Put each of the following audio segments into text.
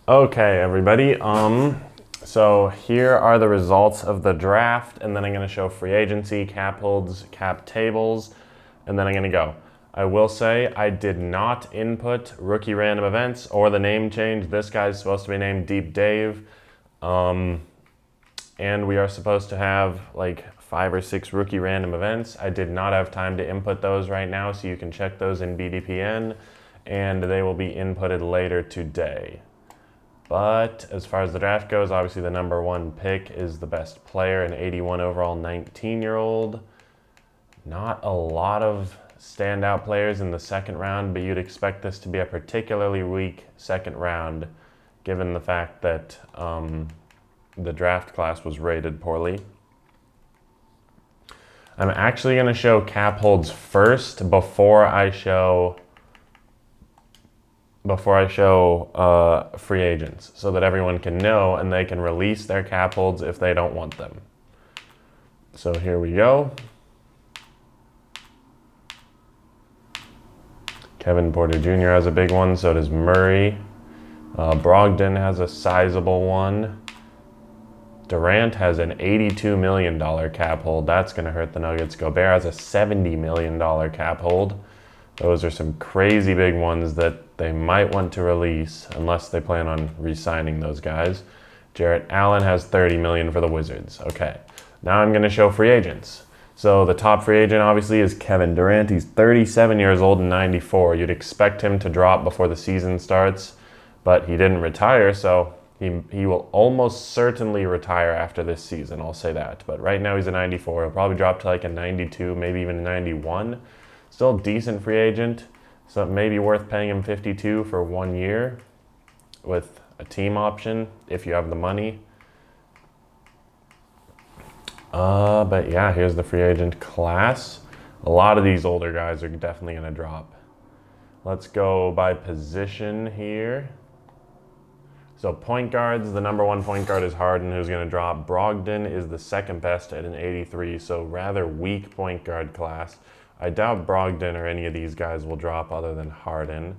Okay, everybody. So here are the results of the draft, and then I'm going to show free agency, cap holds, cap tables, and then I'm going to go. I will say I did not input rookie random events or the name change. This guy's supposed to be named Deep Dave. And we are supposed to have like 5 or 6 rookie random events. I did not have time to input those right now, so you can check those in BDPN, and they will be inputted later today. But as far as the draft goes, obviously the #1 pick is the best player, an 81 overall 19-year-old. Not a lot of standout players in the second round, but you'd expect this to be a particularly weak second round, given the fact that the draft class was rated poorly. I'm actually going to show cap holds first before I show free agents, so that everyone can know and they can release their cap holds if they don't want them. So here we go. Kevin Porter Jr. has a big one, so does Murray. Brogdon has a sizable one. Durant has an $82 million cap hold. That's going to hurt the Nuggets. Gobert has a $70 million cap hold. Those are some crazy big ones that they might want to release unless they plan on re-signing those guys. Jarrett Allen has $30 million for the Wizards. Okay, now I'm going to show free agents. So the top free agent obviously is Kevin Durant. He's 37 years old and 94. You'd expect him to drop before the season starts, but he didn't retire, so he will almost certainly retire after this season, I'll say that. But right now he's a 94. He'll probably drop to like a 92, maybe even a 91. Still a decent free agent, so maybe worth paying him 52 for 1 year with a team option if you have the money. But yeah, here's the free agent class. A lot of these older guys are definitely going to drop. Let's go by position here. So point guards, the #1 point guard is Harden, who's going to drop. Brogdon is the second best at an 83, so rather weak point guard class. I doubt Brogdon or any of these guys will drop other than Harden.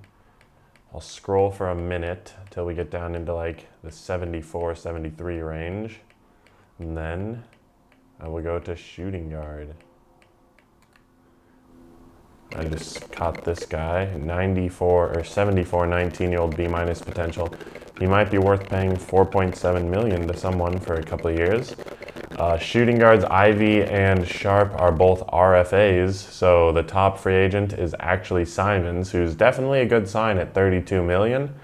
I'll scroll for a minute till we get down into like the 74, 73 range. And then I will go to shooting guard. I just caught this guy, 94 or 74, 19-year-old B- potential. He might be worth paying $4.7 million to someone for a couple of years. Shooting guards Ivy and Sharp are both RFAs, so the top free agent is actually Simons, who's definitely a good sign at $32 million.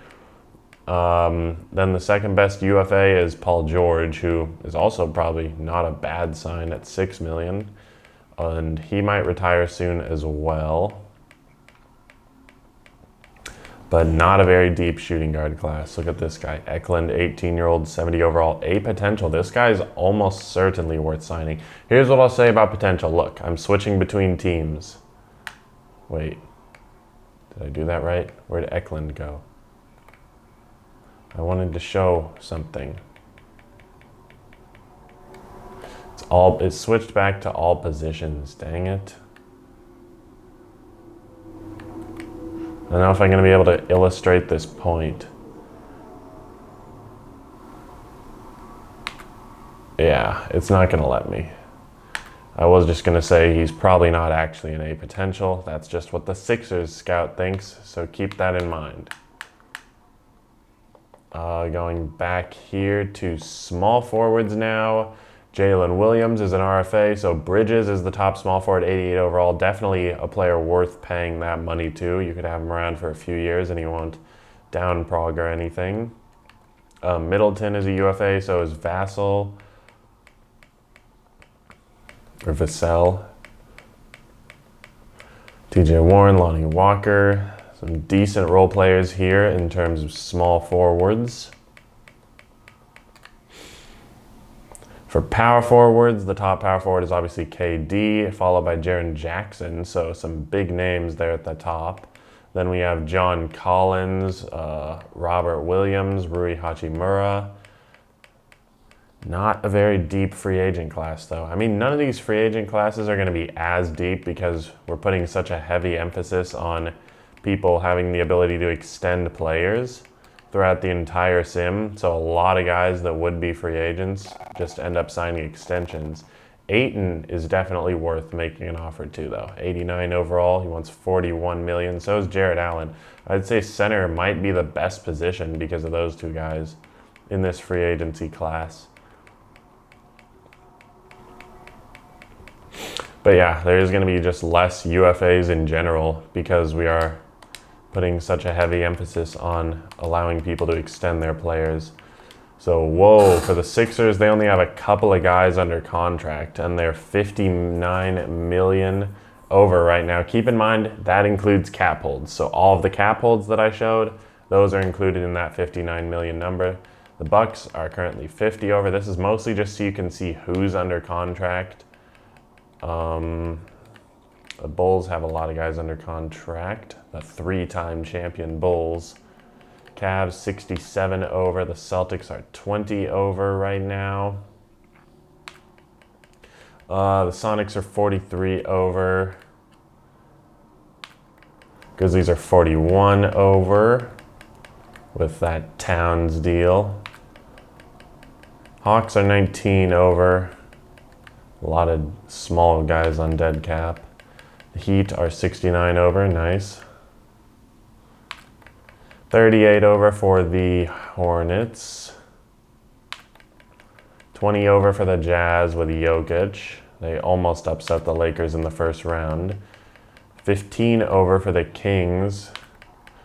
Then the second best UFA is Paul George, who is also probably not a bad sign at $6 million. And he might retire soon as well. But not a very deep shooting guard class. Look at this guy, Eklund, 18-year-old, 70 overall, A potential. This guy's almost certainly worth signing. Here's what I'll say about potential. Look, I'm switching between teams. Wait, did I do that right? Where'd Eklund go? I wanted to show something. It's switched back to all positions, dang it. I don't know if I'm going to be able to illustrate this point. Yeah, it's not going to let me. I was just going to say he's probably not actually an A potential. That's just what the Sixers scout thinks, so keep that in mind. Going back here to small forwards now. Jalen Williams is an RFA, so Bridges is the top small forward, 88 overall. Definitely a player worth paying that money to. You could have him around for a few years and he won't down prog or anything. Middleton is a UFA, so is Vassell. Or Vassell. TJ Warren, Lonnie Walker. Some decent role players here in terms of small forwards. For power forwards, the top power forward is obviously KD, followed by Jaren Jackson, so some big names there at the top. Then we have John Collins, Robert Williams, Rui Hachimura. Not a very deep free agent class, though. I mean, none of these free agent classes are going to be as deep because we're putting such a heavy emphasis on people having the ability to extend players. throughout the entire sim. So a lot of guys that would be free agents just end up signing extensions. Ayton is definitely worth making an offer to, though. 89 overall. He wants 41 million. So is Jarrett Allen. I'd say center might be the best position because of those two guys in this free agency class. But yeah, there is going to be just less UFAs in general because we are putting such a heavy emphasis on allowing people to extend their players. So, whoa, for the Sixers, they only have a couple of guys under contract, and they're 59 million over right now. Keep in mind, that includes cap holds. So all of the cap holds that I showed, those are included in that 59 million number. The Bucks are currently 50 over. This is mostly just so you can see who's under contract. The Bulls have a lot of guys under contract. The 3-time champion Bulls. Cavs 67 over. The Celtics are 20 over right now. The Sonics are 43 over. Grizzlies are 41 over with that Towns deal. Hawks are 19 over. A lot of small guys on dead cap. The Heat are 69 over. Nice. 38 over for the Hornets. 20 over for the Jazz with Jokic. They almost upset the Lakers in the first round. 15 over for the Kings.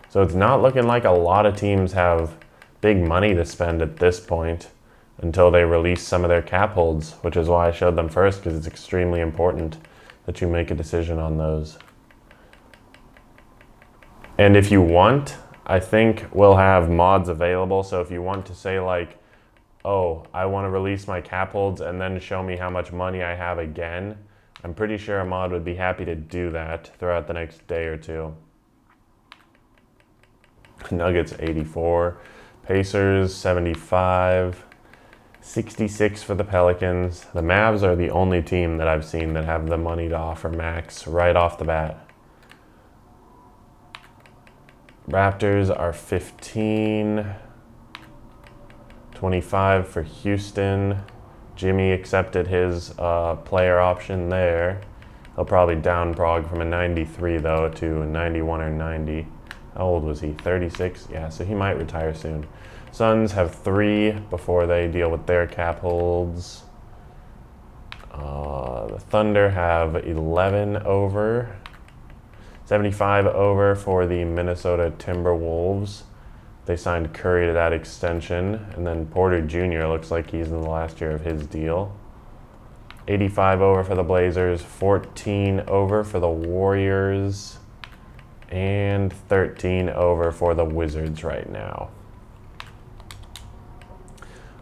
So it's not looking like a lot of teams have big money to spend at this point until they release some of their cap holds, which is why I showed them first, because it's extremely important that you make a decision on those. And if you want, I think we'll have mods available. So if you want to say like, oh, I want to release my cap holds and then show me how much money I have again, I'm pretty sure a mod would be happy to do that throughout the next day or two. Nuggets 84, Pacers 75, 66 for the Pelicans. The Mavs are the only team that I've seen that have the money to offer max right off the bat. Raptors are 15, 25 for Houston. Jimmy accepted his player option there. He'll probably down Prague from a 93 though to a 91 or 90. How old was he? 36? Yeah, so he might retire soon. Suns have 3 before they deal with their cap holds. The Thunder have 11 over. 75 over for the Minnesota Timberwolves. They signed Curry to that extension. And then Porter Jr. looks like he's in the last year of his deal. 85 over for the Blazers. 14 over for the Warriors. And 13 over for the Wizards right now.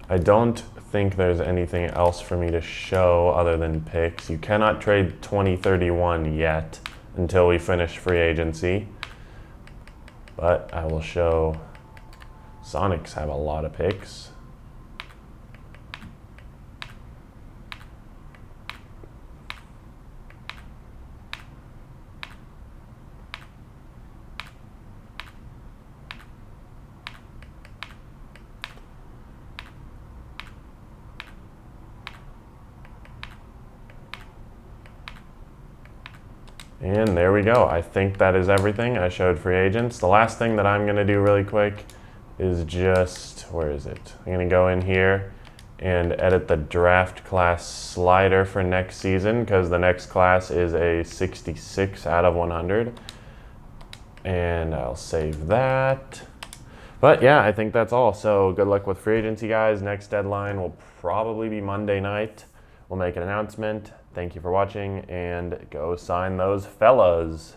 I don't think there's anything else for me to show other than picks. You cannot trade 2031 yet until we finish free agency. But I will show Sonics have a lot of picks. And there we go. I think that is everything. I showed free agents. The last thing that I'm going to do really quick is just, where is it? I'm going to go in here and edit the draft class slider for next season, because the next class is a 66 out of 100. And I'll save that. But yeah, I think that's all. So good luck with free agency, guys. Next deadline will probably be Monday night. We'll make an announcement. Thank you for watching, and go sign those fellas.